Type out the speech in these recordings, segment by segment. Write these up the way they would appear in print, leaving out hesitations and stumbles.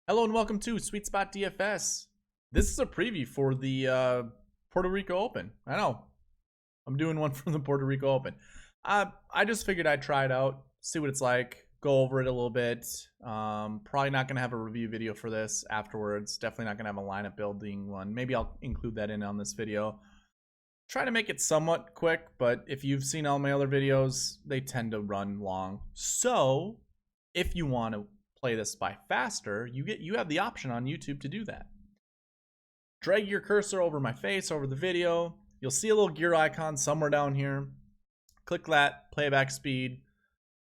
Hello and welcome to SweetSpotDFS. This is a preview for the Puerto Rico Open. I know, I'm doing one from the Puerto Rico Open. I just figured I'd try it out, see what it's like, go over it a little bit. Probably not going to have a review video for this afterwards. Definitely not going to have a lineup building one. Maybe I'll include that in on this video. Try to make it somewhat quick, but if you've seen all my other videos, they tend to run long. So if you want to play this by faster, you have the option on YouTube to do that. Drag your cursor over my face, over the video. You'll see a little gear icon somewhere down here. Click that, playback speed.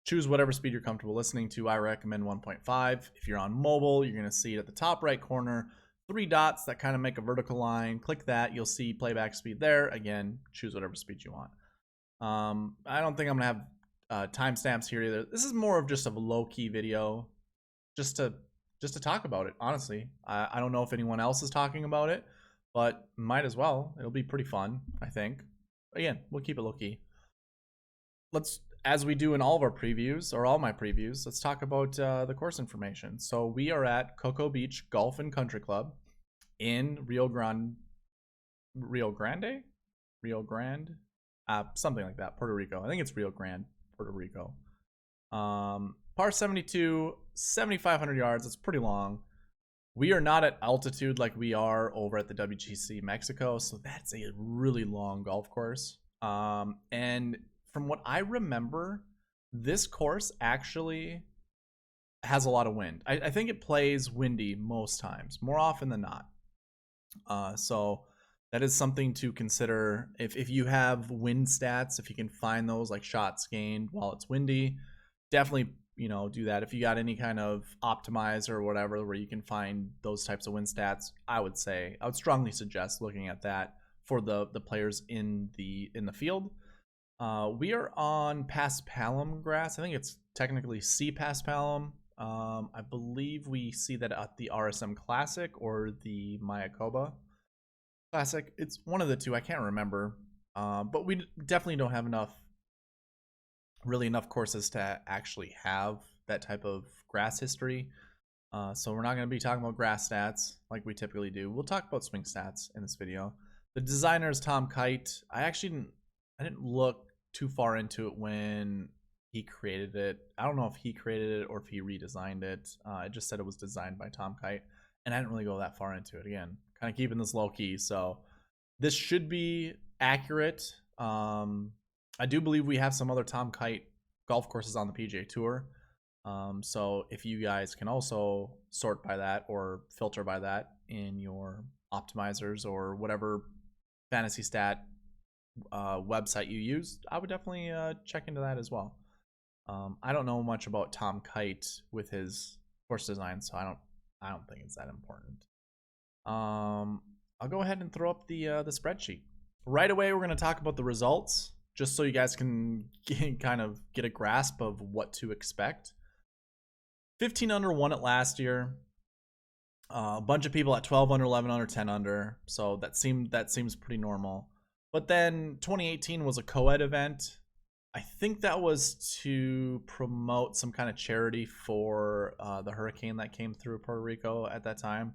Choose whatever speed you're comfortable listening to. I recommend 1.5. If you're on mobile, you're going to see it at the top right corner. 3 dots that kind of make a vertical line. Click that. You'll see playback speed there. Again, choose whatever speed you want. I don't think I'm going to have timestamps here either. This is more of just a low-key video. Just to talk about it, honestly. I don't know if anyone else is talking about it, but might as well. It'll be pretty fun, I think. Again, we'll keep it low key. Let's, as we do in all of our previews, or all my previews, let's talk about the course information. So we are at Cocoa Beach Golf and Country Club in Rio Grande, something like that, Puerto Rico. I think it's Rio Grande, Puerto Rico. Par 72, 7,500 yards. It's pretty long. We are not at altitude like we are over at the WGC Mexico, so that's a really long golf course. And from what I remember, this course actually has a lot of wind. I think it plays windy most times, more often than not. So that is something to consider. If you have wind stats, if you can find those like shots gained while it's windy, definitely do that. If you got any kind of optimizer or whatever where you can find those types of win stats, I would strongly suggest looking at that for the players in the field. We are on Paspalum grass. I think it's technically C Paspalum. I believe we see that at the RSM Classic or the Mayakoba Classic. It's one of the two. I can't remember. But we definitely don't have enough courses to actually have that type of grass history. So we're not going to be talking about grass stats like we typically do. We'll talk about swing stats in this video. The designer is Tom Kite. I didn't look too far into it when he created it. I don't know if he created it or if he redesigned it. It just said it was designed by Tom Kite, and I didn't really go that far into it. Again, kind of keeping this low key. So this should be accurate. I do believe we have some other Tom Kite golf courses on the PGA Tour. So if you guys can also sort by that or filter by that in your optimizers or whatever fantasy stat website you use, I would definitely check into that as well. I don't know much about Tom Kite with his course design, so I don't think it's that important. I'll go ahead and throw up the spreadsheet. Right away, we're going to talk about the results, just so you guys can kind of get a grasp of what to expect. 15 under won it last year. A bunch of people at 12 under, 11 under, 10 under. So that seems pretty normal. But then 2018 was a co-ed event. I think that was to promote some kind of charity for the hurricane that came through Puerto Rico at that time.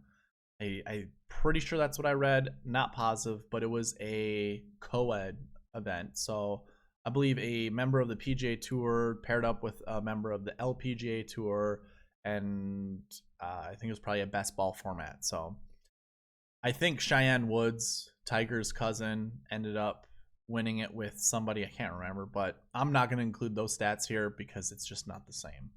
I'm pretty sure that's what I read. Not positive, but it was a co-ed event. So I believe a member of the PGA Tour paired up with a member of the LPGA Tour, and I think it was probably a best ball format. So I think Cheyenne Woods, Tiger's cousin, ended up winning it with somebody I can't remember, but I'm not going to include those stats here because it's just not the same.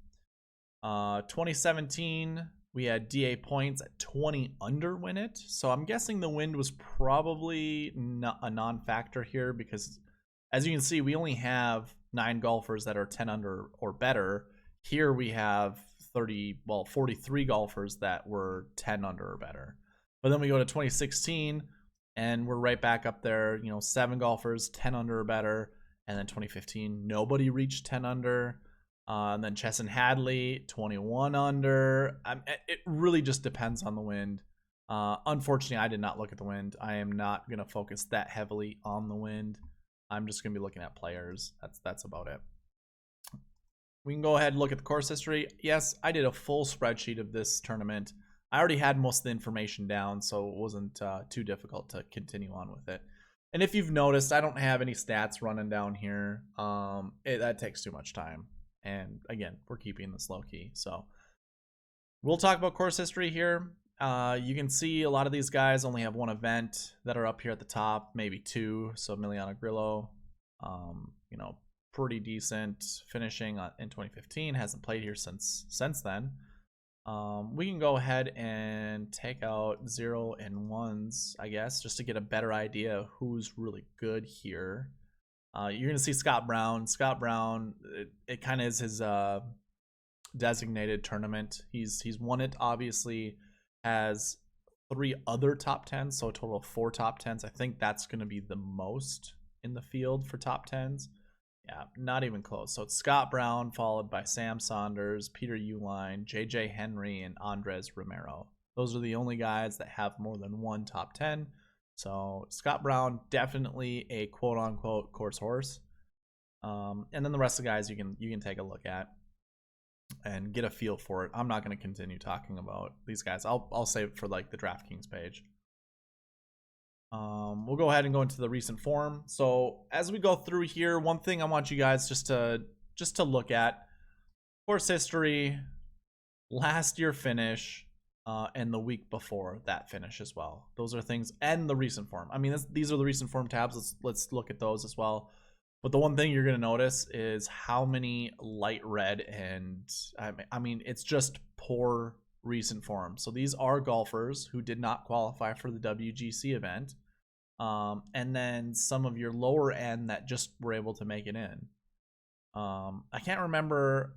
2017, we had DA Points at 20 under win it. So I'm guessing the wind was probably a non-factor here because, as you can see, we only have 9 golfers that are 10 under or better. Here we have 43 golfers that were 10 under or better. But then we go to 2016, and we're right back up there. 7 golfers, 10 under or better. And then 2015, nobody reached 10 under. And then Chesson Hadley, 21 under. It really just depends on the wind. Unfortunately, I did not look at the wind. I am not going to focus that heavily on the wind. I'm just going to be looking at players. That's about it. We can go ahead and look at the course history. Yes, I did a full spreadsheet of this tournament. I already had most of the information down, so it wasn't too difficult to continue on with it. And if you've noticed, I don't have any stats running down here. That takes too much time. And again, we're keeping this low key. So we'll talk about course history here. You can see a lot of these guys only have one event that are up here at the top, maybe two. So Emiliano Grillo, you know, pretty decent finishing in 2015. Hasn't played here since then. We can go ahead and take out 0 and 1s, I guess, just to get a better idea of who's really good here. You're going to see Scott Brown. Scott Brown, it kind of is his designated tournament. He's won it, obviously, has 3 other top 10s, so a total of 4 top 10s. I think that's going to be the most in the field for top 10s. Yeah, not even close. So it's Scott Brown, followed by Sam Saunders, Peter Uihlein, JJ Henry, and Andres Romero. Those are the only guys that have more than 1 top 10. So Scott Brown, definitely a quote-unquote course horse. And then the rest of the guys you can take a look at and get a feel for it. I'm not going to continue talking about these guys. I'll save it for like the DraftKings page. We'll go ahead and go into the recent form. So as we go through here, one thing I want you guys just to look at: course history, last year finish, and the week before that finish as well. Those are things, and the recent form. I mean, these are the recent form tabs. Let's look at those as well. But the one thing you're going to notice is how many light red, and I mean, it's just poor recent form. So these are golfers who did not qualify for the WGC event. And then some of your lower end that just were able to make it in. I can't remember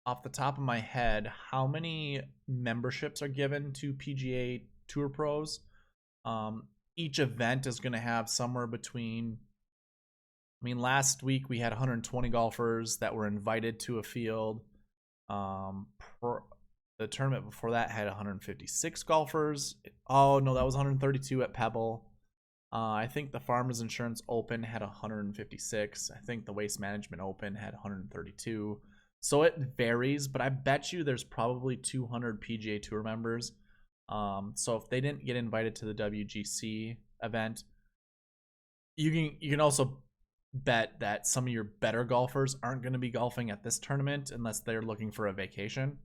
off the top of my head how many memberships are given to PGA Tour pros. Each event is going to have somewhere between, I mean, last week we had 120 golfers that were invited to a field. The tournament before that had 156 golfers. Oh, no, that was 132 at Pebble. I think the Farmers Insurance Open had 156. I think the Waste Management Open had 132. So it varies, but I bet you there's probably 200 PGA Tour members. So if they didn't get invited to the WGC event, you can also bet that some of your better golfers aren't going to be golfing at this tournament unless they're looking for a vacation.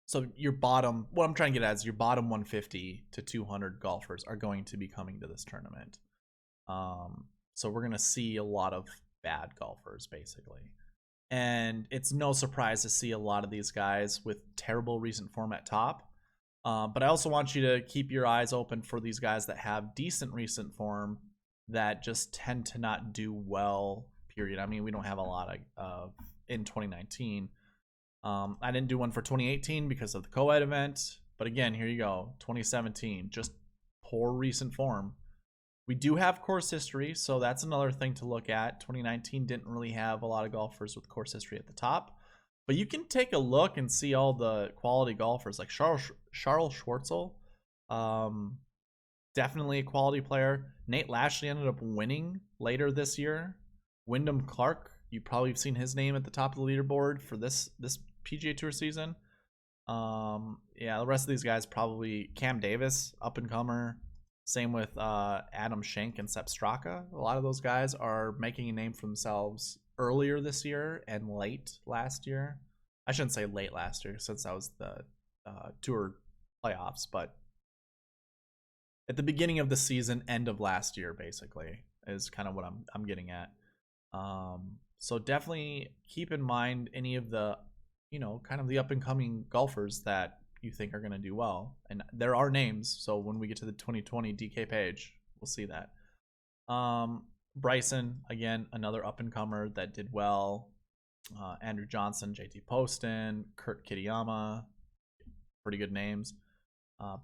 So your bottom, what I'm trying to get at is your bottom 150 to 200 golfers are going to be coming to this tournament. So we're going to see a lot of bad golfers, basically. And it's no surprise to see a lot of these guys with terrible recent form at top. But I also want you to keep your eyes open for these guys that have decent recent form that just tend to not do well, period. I mean, we don't have a lot of in 2019. I didn't do one for 2018 because of the co-ed event. But again, here you go. 2017, just poor recent form. We do have course history, so that's another thing to look at. 2019 didn't really have a lot of golfers with course history at the top. But you can take a look and see all the quality golfers, like Charles Schwartzel. Definitely a quality player. Nate Lashley ended up winning later this year. Wyndham Clark, you probably have seen his name at the top of the leaderboard for this PGA Tour season. Yeah, the rest of these guys probably. Cam Davis, up and comer. Same with Adam Schenk and Sepp Straka. A lot of those guys are making a name for themselves earlier this year and late last year. I shouldn't say late last year since that was the tour playoffs, but at the beginning of the season, end of last year, basically, is kind of what I'm getting at. So definitely keep in mind any of the, kind of the up and coming golfers that you think are going to do well. And there are names. So when we get to the 2020 DK page, we'll see that. Bryson, again, another up and comer that did well. Andrew Johnson, JT Poston, Kurt Kitayama, pretty good names.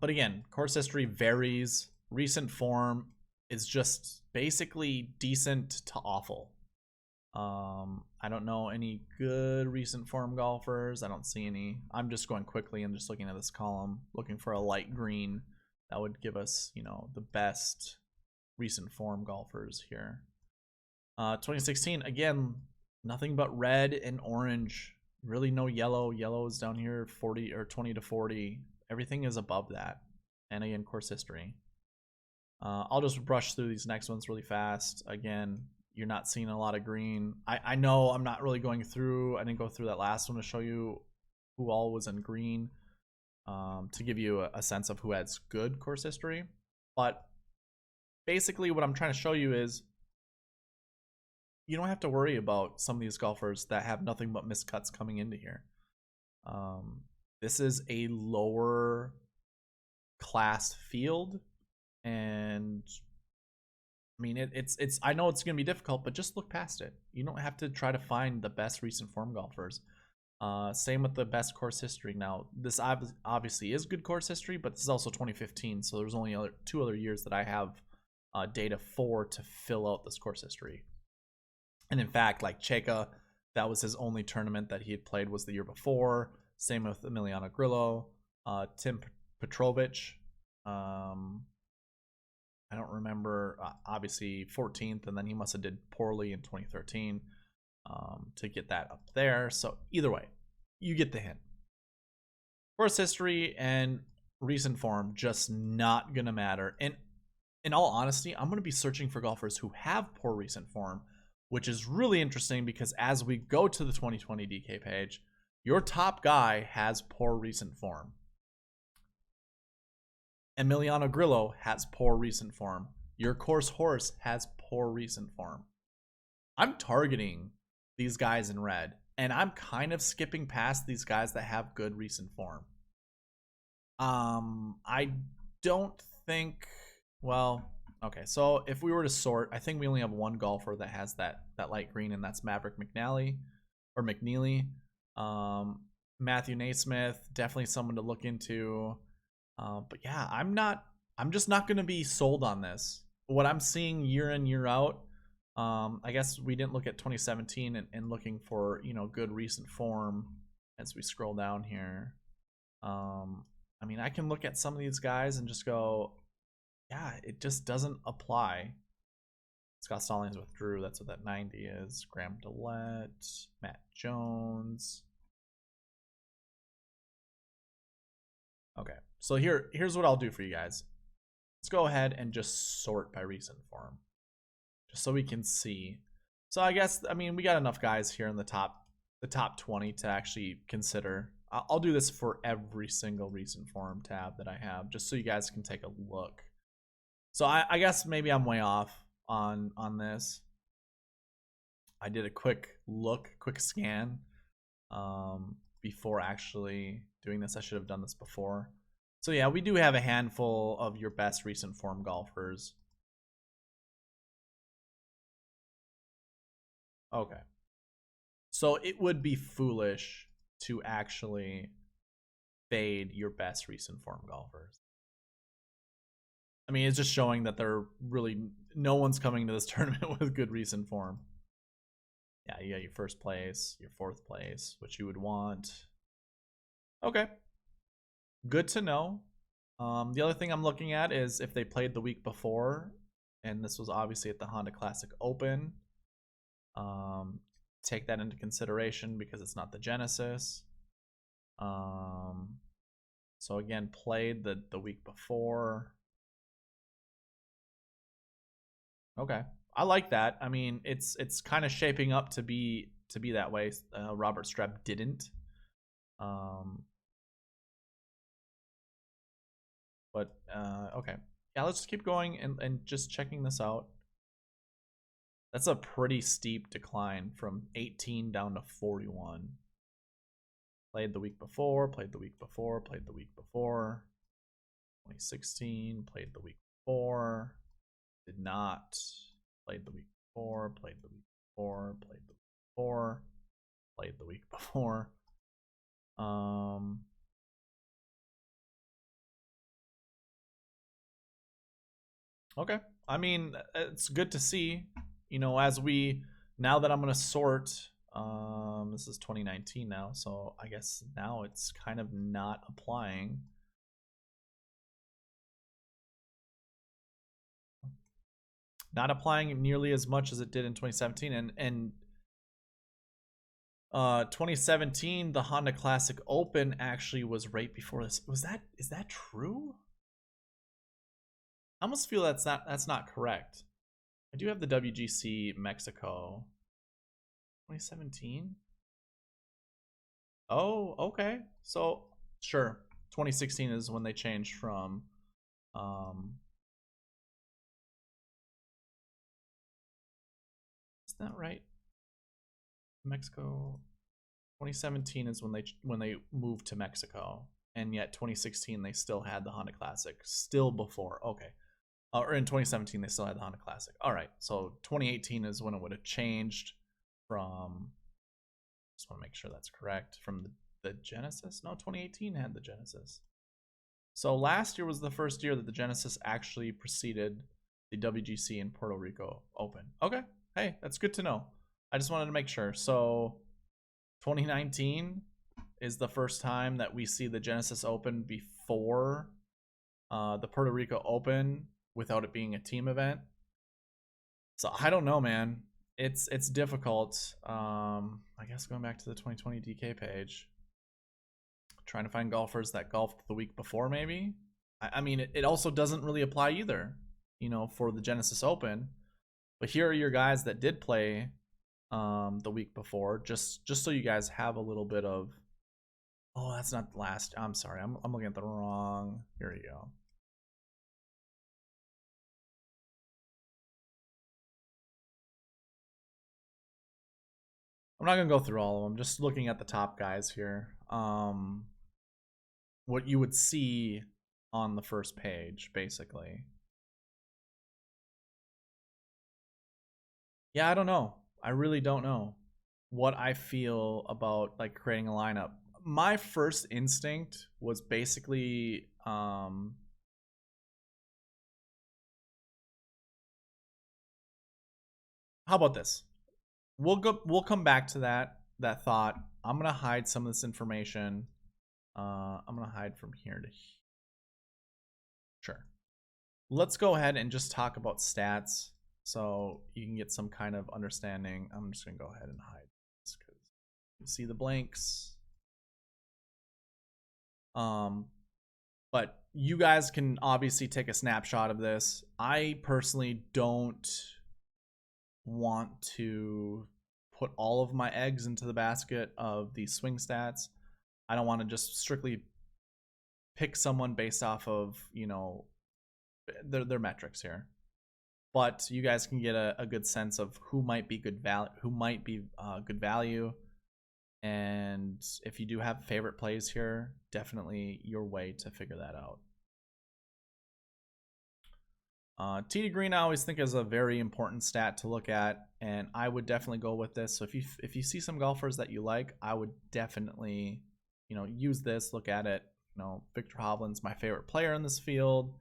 But again, course history varies. Recent form is just basically decent to awful. I don't know any good recent form golfers. I don't see any. I'm just going quickly and just looking at this column, looking for a light green that would give us, the best recent form golfers here. 2016, again, nothing but red and orange Really no yellow. Yellow is down here 40 or 20 to 40. Everything is above that. And again, course history. I'll just brush through these next ones really fast. Again, you're not seeing a lot of green. I know I'm not really going through. I didn't go through that last one to show you who all was in green, to give you a sense of who has good course history. But basically what I'm trying to show you is you don't have to worry about some of these golfers that have nothing but miscuts coming into here. This is a lower class field, and I mean it's I know it's gonna be difficult, but just look past it. You don't have to try to find the best recent form golfers. Same with the best course history. Now this obviously is good course history, but this is also 2015, so there's only 2 other years that I have data for to fill out this course history. And in fact, like Cheka, that was his only tournament that he had played was the year before. Same with Emiliano Grillo, Tim Petrovich. I don't remember. Obviously 14th, and then he must have did poorly in 2013 to get that up there. So either way, you get the hint. Course history and recent form just not gonna matter. And in all honesty, I'm gonna be searching for golfers who have poor recent form, which is really interesting because as we go to the 2020 DK page, your top guy has poor recent form. Emiliano Grillo has poor recent form. Your course horse has poor recent form. I'm targeting these guys in red, and I'm kind of skipping past these guys that have good recent form. I don't think, well, okay, so if we were to sort, I think we only have one golfer that has that light green, and that's Maverick McNeely. Matthew Naismith, definitely someone to look into. But yeah, I'm just not going to be sold on this. What I'm seeing year in, year out, I guess we didn't look at 2017 and looking for, good recent form as we scroll down here. I mean, I can look at some of these guys and just go, yeah, it just doesn't apply. Scott Stallings withdrew. That's what that 90 is. Graham DeLette, Matt Jones. Okay, so here's what I'll do for you guys. Let's go ahead and just sort by recent form, just so we can see. So I guess, I mean, we got enough guys here in the top 20 to actually consider. I'll do this for every single recent form tab that I have, just so you guys can take a look. So I guess maybe I'm way off on this. I did a quick scan before actually doing this. I should have done this before. So yeah, we do have a handful of your best recent form golfers. Okay. So it would be foolish to actually fade your best recent form golfers. I mean, it's just showing that there really no one's coming to this tournament with good recent form. Yeah, you got your first place, your fourth place, which you would want. Okay. Good to know. The other thing I'm looking at is if they played the week before, and this was obviously at the Honda Classic Open. Take that into consideration because it's not the Genesis. So again, played the week before. Okay, I like that. I mean, it's kind of shaping up to be that way. Robert Streb didn't. But okay, yeah. Let's keep going and just checking this out. That's a pretty steep decline from 18 down to 41. Played the week before. Played the week before. Played the week before. 2016. Played the week before. Did not. Played the week before. Played the week before. Played the week before. Played the week before. Okay. I mean, it's good to see. As now that I'm gonna sort. This is 2019 now, so I guess now it's kind of not applying. Not applying nearly as much as it did in 2017, and 2017, the Honda Classic Open actually was right before this. Is that true? I almost feel that's not correct. I do have the WGC Mexico 2017. Oh, okay. So sure. 2016 is when they changed from is that right? Mexico 2017 is when they moved to Mexico, and yet 2016 they still had the Honda Classic. Still before, okay, or in 2017 they still had the Honda Classic. All right, so 2018 is when it would have changed from. Just want to make sure that's correct. From the Genesis. No, 2018 had the Genesis. So last year was the first year that the Genesis actually preceded the WGC and Puerto Rico Open. Okay, hey, that's good to know. I just wanted to make sure. So 2019 is the first time that we see the Genesis Open before the Puerto Rico Open without it being a team event. So I don't know, man. It's difficult. I guess going back to the 2020 DK page, trying to find golfers that golfed the week before, maybe. I mean, it also doesn't really apply either, you know, for the Genesis Open. But here are your guys that did play the week before, just so you guys have a little bit of. Oh, that's not the last. I'm sorry, I'm looking at the wrong. Here you go. I'm not gonna go through all of them. Just looking at the top guys here. What you would see on the first page, basically. Yeah, I don't know. I really don't know what I feel about like creating a lineup. My first instinct was basically how about this? We'll come back to that thought. I'm going to hide some of this information. I'm going to hide from here to here. Sure. Let's go ahead and just talk about stats so you can get some kind of understanding. I'm just going to go ahead and hide this because you see the blanks. But you guys can obviously take a snapshot of this. I personally don't want to put all of my eggs into the basket of these swing stats. I don't want to just strictly pick someone based off of, you know, their metrics here. But you guys can get a good sense of who might be good value. And if you do have favorite plays here, definitely your way to figure that out. Tee to green, I always think is a very important stat to look at, and I would definitely go with this. So if you see some golfers that you like, I would definitely, you know, use this, look at it. You know, Victor Hovland's my favorite player in this field.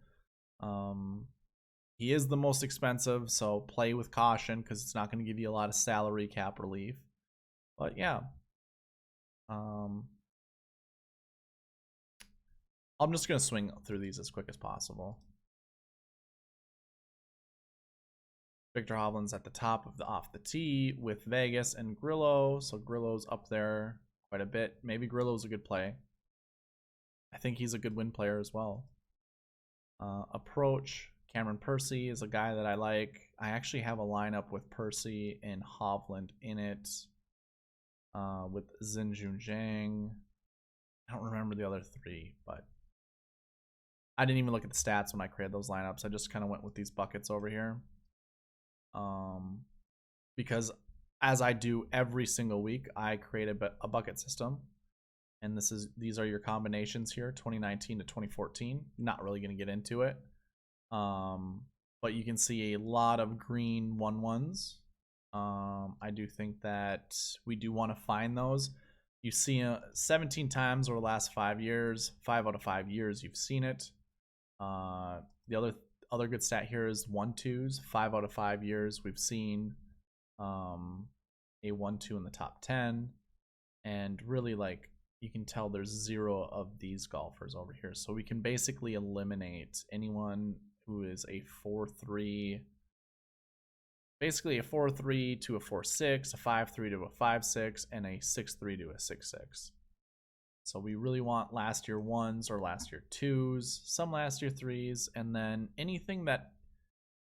He is the most expensive, so play with caution because it's not going to give you a lot of salary cap relief. But yeah, I'm just going to swing through these as quick as possible. Victor Hovland's at the top of the off the tee with Vegas and Grillo. So Grillo's up there quite a bit. Maybe Grillo's a good play. I think he's a good win player as well. Approach, Cameron Percy is a guy that I like. I actually have a lineup with Percy and Hovland in it. With Xinjun Zhang. I don't remember the other three, but I didn't even look at the stats when I created those lineups. I just kind of went with these buckets over here. Because as I do every single week, I create a bucket system, and these are your combinations here, 2019 to 2014. Not really going to get into it, but you can see a lot of green 1-1s. I do think that we do want to find those. You see 17 times over the last 5 years, 5 out of 5 years you've seen it. The other good stat here is 1-2s. 5 out of 5 years we've seen a 1-2 in the top 10, and really, like, you can tell there's 0 of these golfers over here, so we can basically eliminate anyone who is a 4-3 basically a 4-3 to a 4-6, a 5-3 to a 5-6, and a 6-3 to a 6-6. So we really want last year 1s or last year 2s, some last year 3s, and then anything that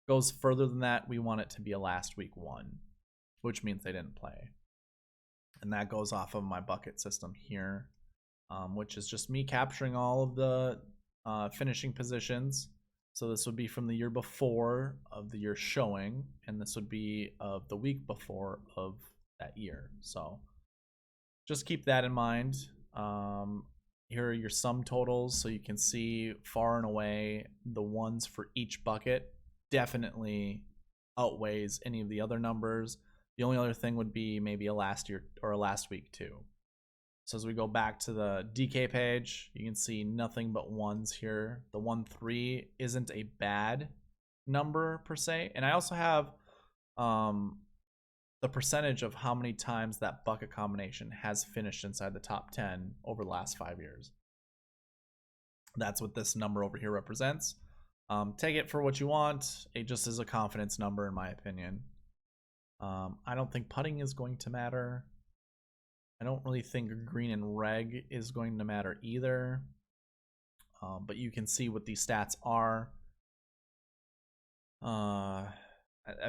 goes further than that, we want it to be a last week 1, which means they didn't play. And that goes off of my bucket system here, which is just me capturing all of the finishing positions. So this would be from the year before of the year showing, and this would be of the week before of that year. So just keep that in mind. Here are your sum totals, so you can see far and away the ones for each bucket definitely outweighs any of the other numbers. The only other thing would be maybe a last year or a last week 2. So as we go back to the DK page, you can see nothing but 1s here. The 1-3 isn't a bad number per se. And I also have the percentage of how many times that bucket combination has finished inside the top 10 over the last 5 years. That's what this number over here represents. Take it for what you want. It just is a confidence number in my opinion. I don't think putting is going to matter. I don't really think green and reg is going to matter either. But you can see what these stats are. I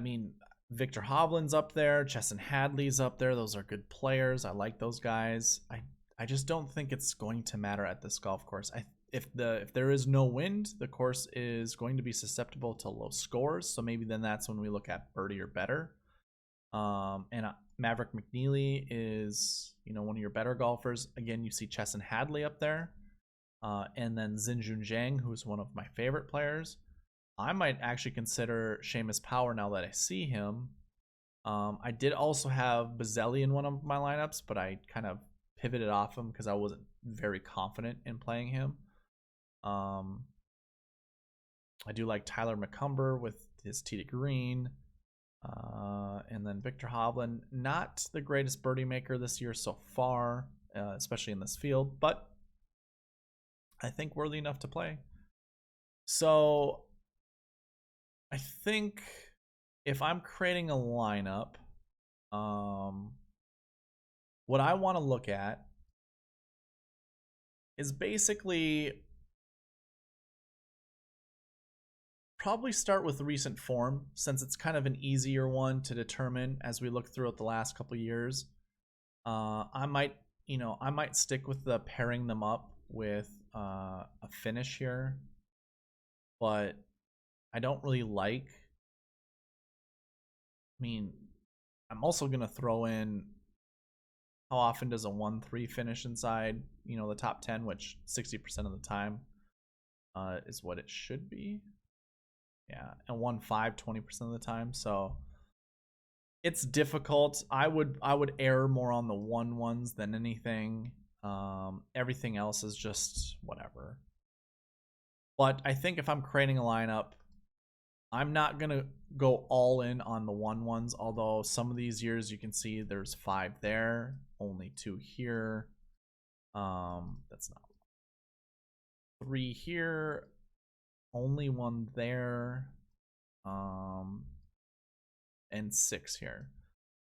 mean, Victor Hovland's up there. Chesson Hadley's up there. Those are good players. I like those guys. I just don't think it's going to matter at this golf course. If there is no wind, the course is going to be susceptible to low scores. So maybe then that's when we look at birdie or better. And Maverick McNeely is, one of your better golfers. Again, you see Chesson Hadley up there. And then Xinjun Zhang, who's one of my favorite players. I might actually consider Seamus Power now that I see him. I did also have Bazzelli in one of my lineups, but I kind of pivoted off him because I wasn't very confident in playing him. I do like Tyler McCumber with his tee to green. And then Victor Hovland, not the greatest birdie maker this year so far, especially in this field, but I think worthy enough to play. So I think if I'm creating a lineup, what I want to look at is basically probably start with recent form, since it's kind of an easier one to determine as we look throughout the last couple years. I might stick with the pairing them up with a finish here, but I don't really like. I'm also gonna throw in how often does a 1-3 finish inside, the top 10, which 60% of the time is what it should be. Yeah, and 1-5 20% of the time. So it's difficult. I would err more on the 1-1s than anything. Everything else is just whatever. But I think if I'm creating a lineup, I'm not gonna go all in on the 1-1s. Although some of these years you can see there's 5 there, only 2 here. That's not 3 here. Only 1 there, and 6 here.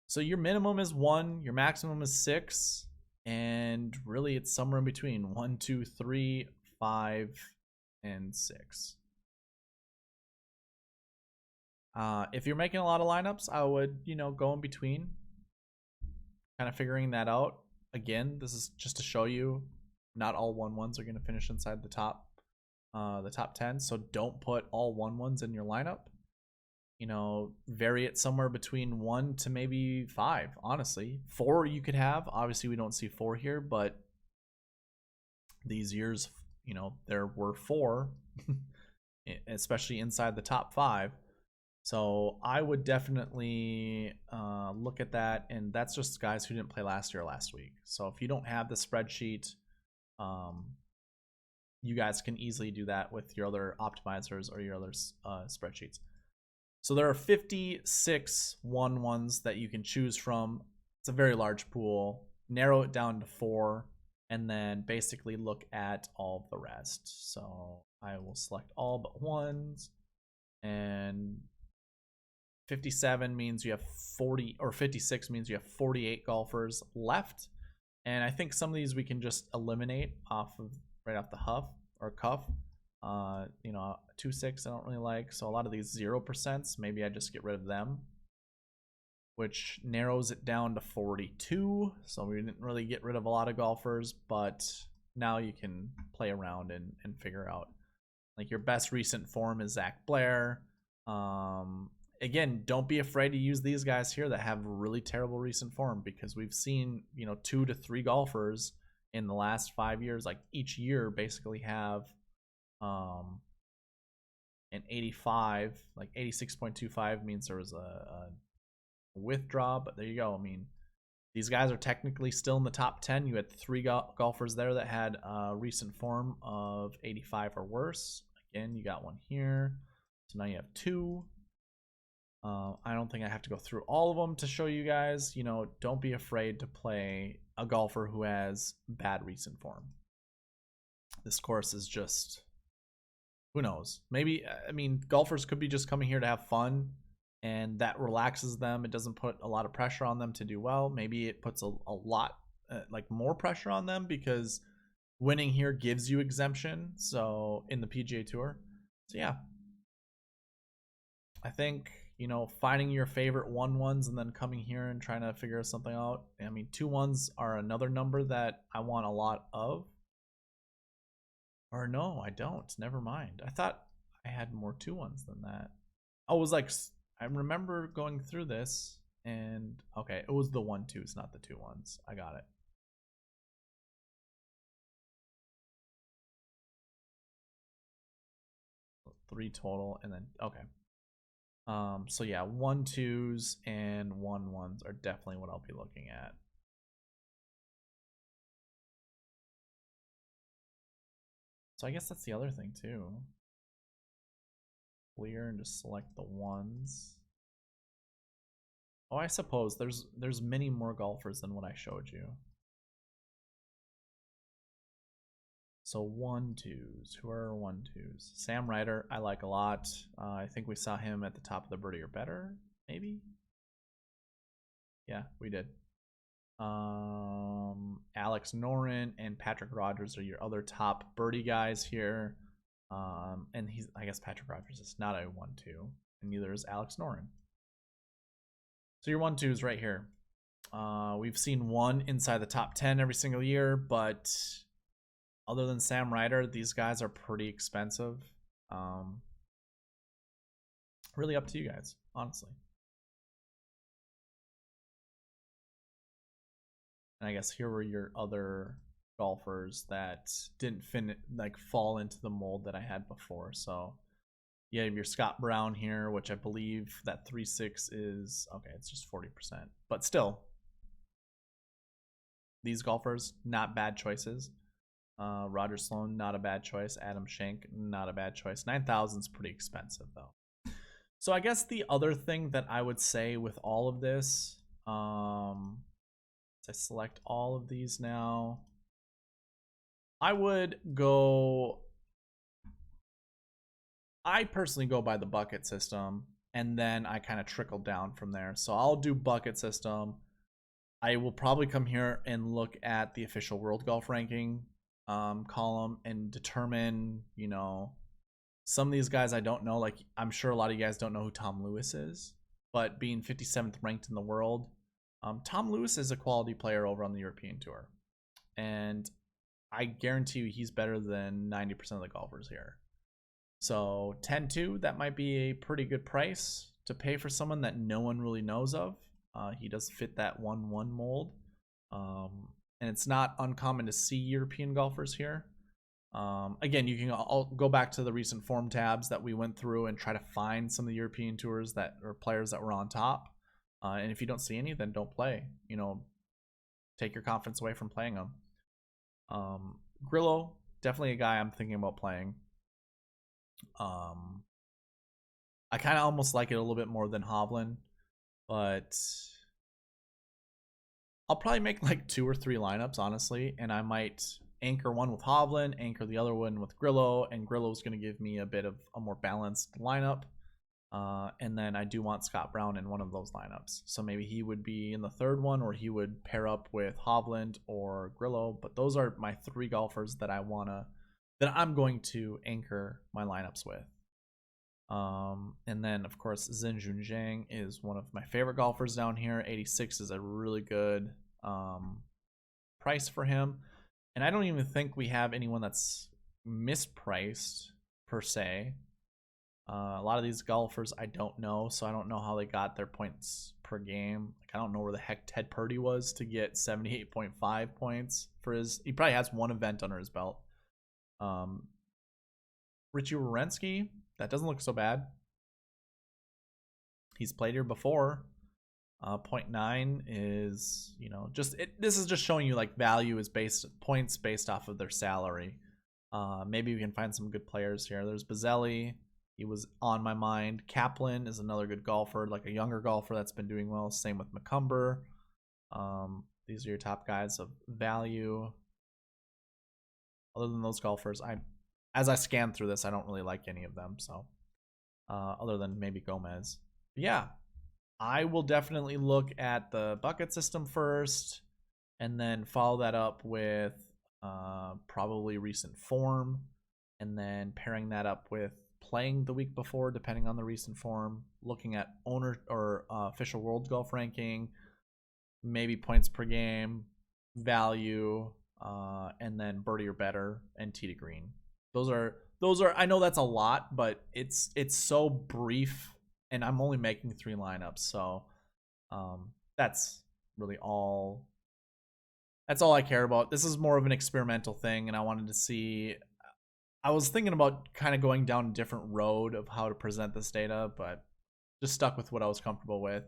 So your minimum is 1, your maximum is 6, and really it's somewhere in between 1, 2, 3, 5, and 6. If you're making a lot of lineups, I would, go in between, kind of figuring that out. Again, this is just to show you not all 1-1s are going to finish inside the top 10, so don't put all 1-1s in your lineup. Vary it somewhere between 1 to maybe 5. Honestly, 4 you could have. Obviously, we don't see 4 here, but these years, there were 4, especially inside the top 5. So I would definitely look at that, and that's just guys who didn't play last year or last week. So if you don't have the spreadsheet, you guys can easily do that with your other optimizers or your other spreadsheets. So there are 56 1-1s that you can choose from. It's a very large pool. Narrow it down to 4, and then basically look at all of the rest. So I will select all but 1s, and 57 means you have 40, or 56 means you have 48 golfers left. And I think some of these we can just eliminate right off the cuff. 2-6 I don't really like. So a lot of these 0%, maybe I just get rid of them, which narrows it down to 42. So we didn't really get rid of a lot of golfers, but now you can play around and figure out. Like your best recent form is Zach Blair. Again, don't be afraid to use these guys here that have really terrible recent form, because we've seen 2 to 3 golfers in the last 5 years, like each year, basically have an 85. Like 86.25 means there was a withdraw, but there you go. I mean, these guys are technically still in the top 10. You had 3 golfers there that had recent form of 85 or worse. Again, you got one here, so now you have 2. I don't think I have to go through all of them to show you guys. Don't be afraid to play a golfer who has bad recent form. This course is just, who knows? Maybe, golfers could be just coming here to have fun, and that relaxes them. It doesn't put a lot of pressure on them to do well. Maybe it puts a lot, more pressure on them, because winning here gives you exemption. So in the PGA Tour. So yeah, I think, finding your favorite 1-1s and then coming here and trying to figure something out. 2-1s are another number that I want a lot of. Or no, I don't. Never mind. I thought I had more 2-1s than that. Oh, it was like, I remember going through this, and okay, it was the 1-2s, not the 2-1s. I got it. So 3 total, and then okay. So yeah, 1-2s and 1-1s are definitely what I'll be looking at. So I guess that's the other thing too. Clear and just select the 1s. Oh, I suppose there's many more golfers than what I showed you. So 1-2s. Who are 1-2s? Sam Ryder, I like a lot. I think we saw him at the top of the birdie or better, maybe. Yeah, we did. Alex Noren and Patrick Rogers are your other top birdie guys here. And I guess Patrick Rogers is not a 1-2, and neither is Alex Noren. So your 1-2s right here. We've seen one inside the top 10 every single year, but other than Sam Ryder, these guys are pretty expensive. Really up to you guys, honestly. And I guess here were your other golfers that didn't fall into the mold that I had before. So you have your Scott Brown here, which I believe that 3.6 is okay. It's just 40%, but still, these golfers, not bad choices. Roger Sloan, not a bad choice. Adam Schenk, not a bad choice. 9,000 is pretty expensive though. So I guess the other thing that I would say with all of this, I select all of these now. I personally go by the bucket system, and then I kind of trickle down from there. So I'll do bucket system. I will probably come here and look at the official World Golf Ranking column and determine, some of these guys I don't know. Like, I'm sure a lot of you guys don't know who Tom Lewis is, but being 57th ranked in the world, Tom Lewis is a quality player over on the European Tour, and I guarantee you he's better than 90% of the golfers here. So 10-2, that might be a pretty good price to pay for someone that no one really knows of. He does fit that 1-1 mold. And it's not uncommon to see European golfers here. Again, you can all go back to the recent form tabs that we went through and try to find some of the European tours that or players that were on top. And if you don't see any, then don't play. Take your confidence away from playing them. Grillo, definitely a guy I'm thinking about playing. I kind of almost like it a little bit more than Hovland, but I'll probably make like 2 or 3 lineups, honestly, and I might anchor one with Hovland, anchor the other one with Grillo, and Grillo's going to give me a bit of a more balanced lineup. And then I do want Scott Brown in one of those lineups. So maybe he would be in the third one, or he would pair up with Hovland or Grillo. But those are my 3 golfers that I'm going to anchor my lineups with. And then of course Zhenjun Zhang is one of my favorite golfers down here. 86 is a really good price for him, and I don't even think we have anyone that's mispriced per se. A lot of these golfers I don't know, so I don't know how they got their points per game. Like, I don't know where the heck Ted Purdy was to get 78.5 points for his. He probably has one event under his belt. Richie Wierenski, that doesn't look so bad. He's played here before. 0.9 is, this is just showing you like value is points based off of their salary. Maybe we can find some good players here. There's Bazzelli. He was on my mind. Kaplan is another good golfer, like a younger golfer that's been doing well. Same with McCumber. These are your top guys of value. Other than those golfers, as I scan through this, I don't really like any of them. So, other than maybe Gomez. But yeah, I will definitely look at the bucket system first, and then follow that up with probably recent form, and then pairing that up with playing the week before, depending on the recent form, looking at owner or official world golf ranking, maybe points per game, value, and then birdie or better and tee to green. Those are I know that's a lot, but it's so brief, and I'm only making 3 lineups, so that's really all. That's all I care about. This is more of an experimental thing, and I wanted to see. I was thinking about kind of going down a different road of how to present this data, but just stuck with what I was comfortable with.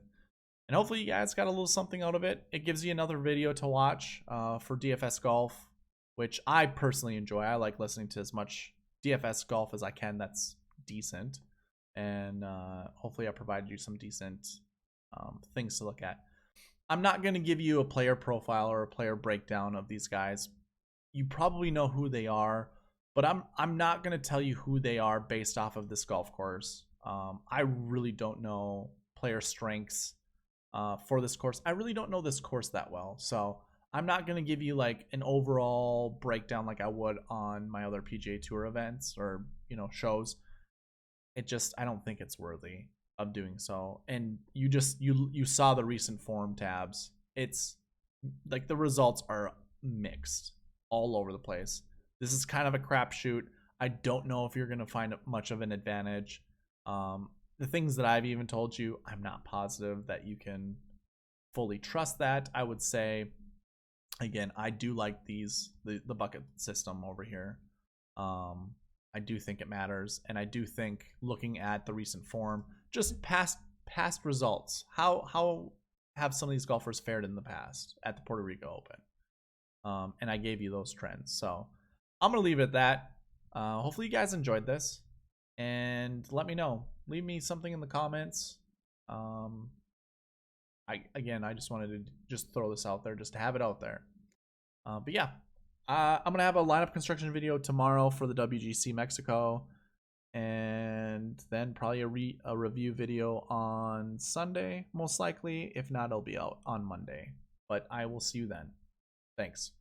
And hopefully you guys got a little something out of it. It gives you another video to watch for DFS golf, which I personally enjoy. I like listening to as much DFS golf as I can that's decent. And hopefully I provided you some decent things to look at. I'm not going to give you a player profile or a player breakdown of these guys. You probably know who they are, but I'm not going to tell you who they are based off of this golf course. I really don't know player strengths for this course. I really don't know this course that well, so I'm not going to give you like an overall breakdown like I would on my other PGA Tour events or shows. I don't think it's worthy of doing so. And you saw the recent form tabs. It's like the results are mixed all over the place. This is kind of a crapshoot. I don't know if you're going to find much of an advantage. The things that I've even told you, I'm not positive that you can fully trust that. I would say, again, I do like the bucket system over here. I do think it matters, and I do think looking at the recent form, just past results, how have some of these golfers fared in the past at the Puerto Rico Open? And I gave you those trends, so I'm gonna leave it at that. Hopefully you guys enjoyed this, and let me know. Leave me something in the comments. I just wanted to just throw this out there, just to have it out there. But yeah, I'm gonna have a lineup construction video tomorrow for the WGC Mexico, and then probably a review video on Sunday, most likely. If not, it'll be out on Monday. But I will see you then. Thanks.